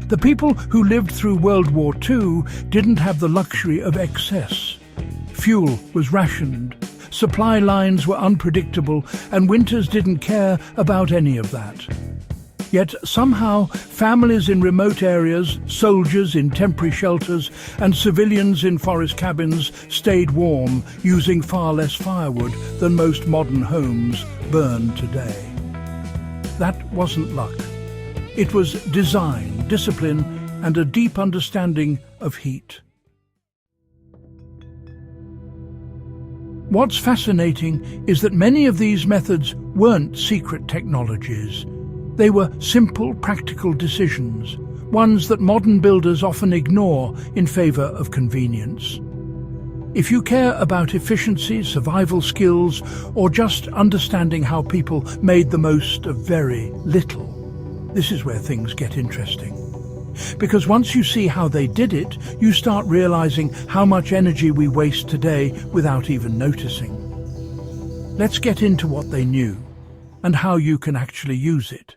The people who lived through World War II didn't have the luxury of excess. Fuel was rationed, supply lines were unpredictable, and winters didn't care about any of that. Yet somehow, families in remote areas, soldiers in temporary shelters, and civilians in forest cabins stayed warm, using far less firewood than most modern homes burn today. That wasn't luck. It was design, discipline, and a deep understanding of heat. What's fascinating is that many of these methods weren't secret technologies. They were simple, practical decisions, ones that modern builders often ignore in favor of convenience. If you care about efficiency, survival skills, or just understanding how people made the most of very little, this is where things get interesting. Because once you see how they did it, you start realizing how much energy we waste today without even noticing. Let's get into what they knew and how you can actually use it.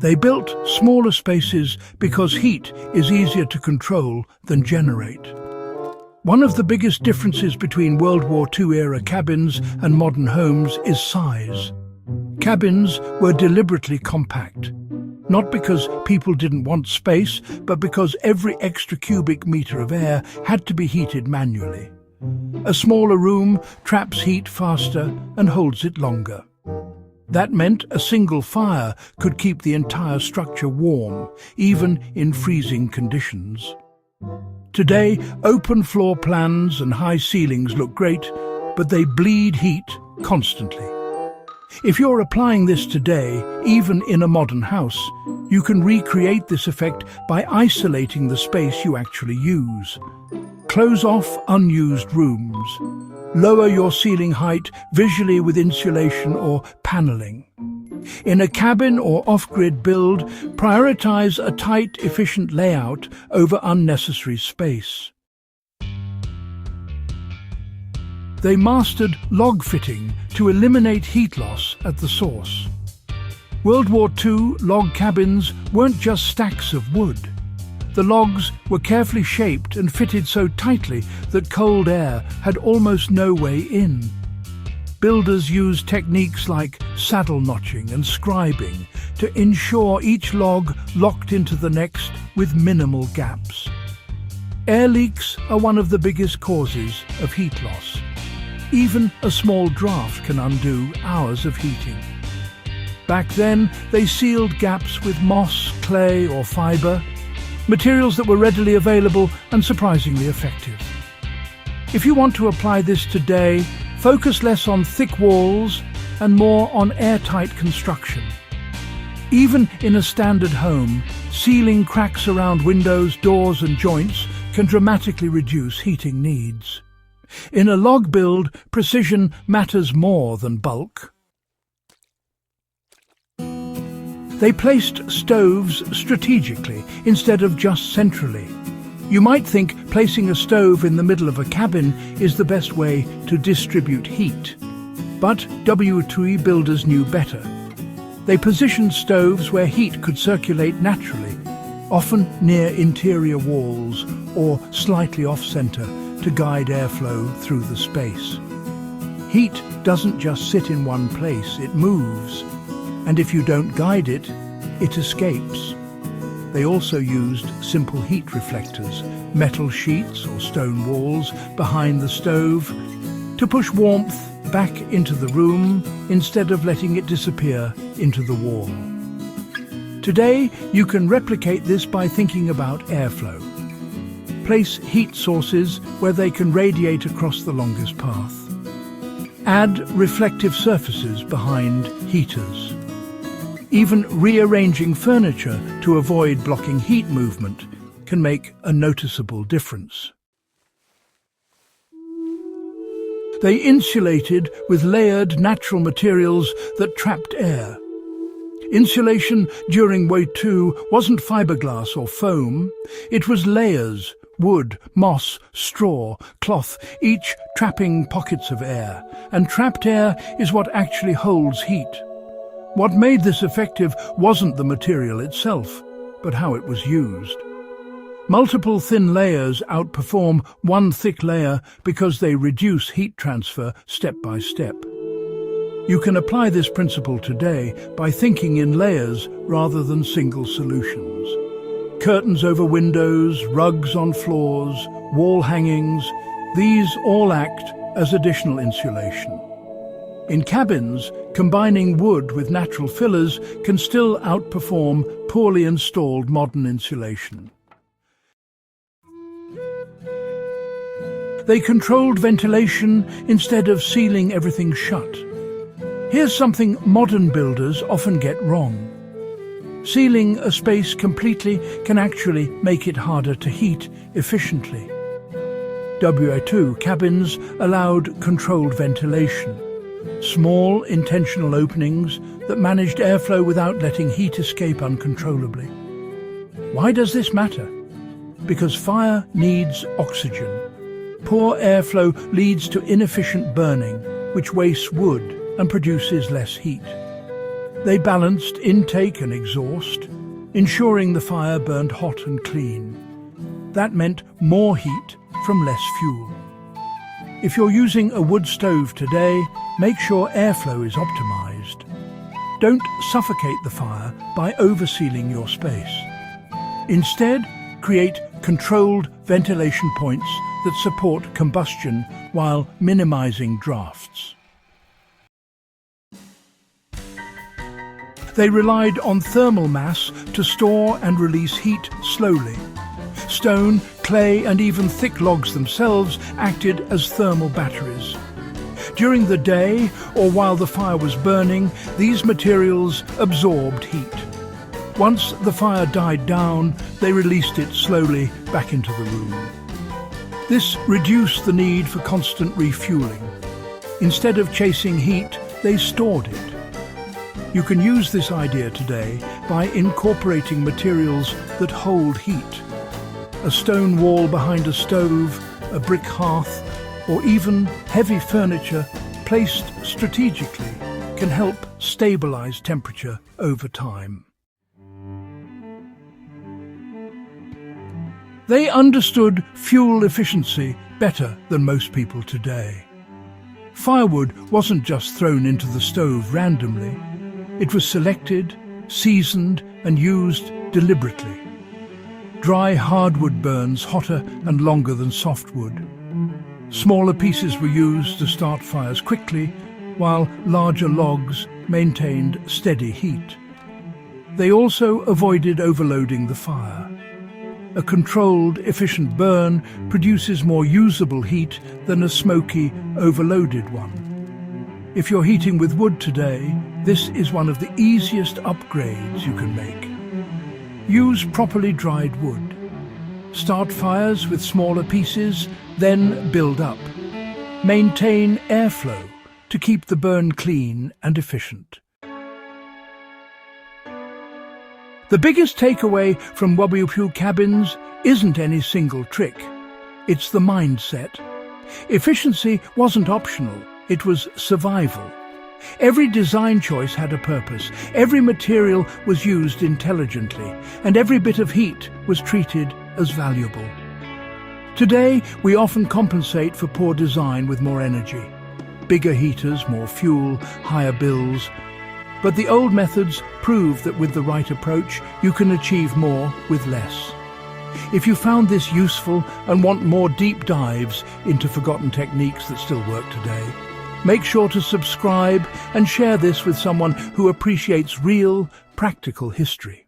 They built smaller spaces because heat is easier to control than generate. One of the biggest differences between World War II-era cabins and modern homes is size. Cabins were deliberately compact, not because people didn't want space, but because every extra cubic meter of air had to be heated manually. A smaller room traps heat faster and holds it longer. That meant a single fire could keep the entire structure warm, even in freezing conditions. Today, open floor plans and high ceilings look great, but they bleed heat constantly. If you're applying this today, even in a modern house, you can recreate this effect by isolating the space you actually use. Close off unused rooms. Lower your ceiling height visually with insulation or paneling. In a cabin or off-grid build, prioritize a tight, efficient layout over unnecessary space. They mastered log fitting to eliminate heat loss at the source. World War II log cabins weren't just stacks of wood. The logs were carefully shaped and fitted so tightly that cold air had almost no way in. Builders used techniques like saddle notching and scribing to ensure each log locked into the next with minimal gaps. Air leaks are one of the biggest causes of heat loss. Even a small draft can undo hours of heating. Back then, they sealed gaps with moss, clay, or fibre, materials that were readily available and surprisingly effective. If you want to apply this today, focus less on thick walls and more on airtight construction. Even in a standard home, sealing cracks around windows, doors and joints can dramatically reduce heating needs. In a log build, precision matters more than bulk. They placed stoves strategically instead of just centrally. You might think placing a stove in the middle of a cabin is the best way to distribute heat. But WWII builders knew better. They positioned stoves where heat could circulate naturally, often near interior walls or slightly off-center to guide airflow through the space. Heat doesn't just sit in one place, it moves. And if you don't guide it, it escapes. They also used simple heat reflectors, metal sheets or stone walls behind the stove, to push warmth back into the room instead of letting it disappear into the wall. Today, you can replicate this by thinking about airflow. Place heat sources where they can radiate across the longest path. Add reflective surfaces behind heaters. Even rearranging furniture to avoid blocking heat movement can make a noticeable difference. They insulated with layered natural materials that trapped air. Insulation during World War II wasn't fiberglass or foam, it was layers, wood, moss, straw, cloth, each trapping pockets of air. And trapped air is what actually holds heat. What made this effective wasn't the material itself, but how it was used. Multiple thin layers outperform one thick layer because they reduce heat transfer step by step. You can apply this principle today by thinking in layers rather than single solutions. Curtains over windows, rugs on floors, wall hangings, these all act as additional insulation. In cabins, combining wood with natural fillers can still outperform poorly installed modern insulation. They controlled ventilation instead of sealing everything shut. Here's something modern builders often get wrong. Sealing a space completely can actually make it harder to heat efficiently. WWII cabins allowed controlled ventilation. Small, intentional openings that managed airflow without letting heat escape uncontrollably. Why does this matter? Because fire needs oxygen. Poor airflow leads to inefficient burning, which wastes wood and produces less heat. They balanced intake and exhaust, ensuring the fire burned hot and clean. That meant more heat from less fuel. If you're using a wood stove today, make sure airflow is optimized. Don't suffocate the fire by oversealing your space. Instead, create controlled ventilation points that support combustion while minimizing drafts. They relied on thermal mass to store and release heat slowly. Stone, clay, and even thick logs themselves acted as thermal batteries. During the day, or while the fire was burning, these materials absorbed heat. Once the fire died down, they released it slowly back into the room. This reduced the need for constant refueling. Instead of chasing heat, they stored it. You can use this idea today by incorporating materials that hold heat. A stone wall behind a stove, a brick hearth, or even heavy furniture placed strategically can help stabilize temperature over time. They understood fuel efficiency better than most people today. Firewood wasn't just thrown into the stove randomly. It was selected, seasoned, and used deliberately. Dry hardwood burns hotter and longer than softwood. Smaller pieces were used to start fires quickly, while larger logs maintained steady heat. They also avoided overloading the fire. A controlled, efficient burn produces more usable heat than a smoky, overloaded one. If you're heating with wood today, this is one of the easiest upgrades you can make. Use properly dried wood. Start fires with smaller pieces, then build up. Maintain airflow to keep the burn clean and efficient. The biggest takeaway from WWII cabins isn't any single trick. It's the mindset. Efficiency wasn't optional, it was survival. Every design choice had a purpose, every material was used intelligently, and every bit of heat was treated as valuable. Today, we often compensate for poor design with more energy. Bigger heaters, more fuel, higher bills. But the old methods prove that with the right approach, you can achieve more with less. If you found this useful and want more deep dives into forgotten techniques that still work today, make sure to subscribe and share this with someone who appreciates real, practical history.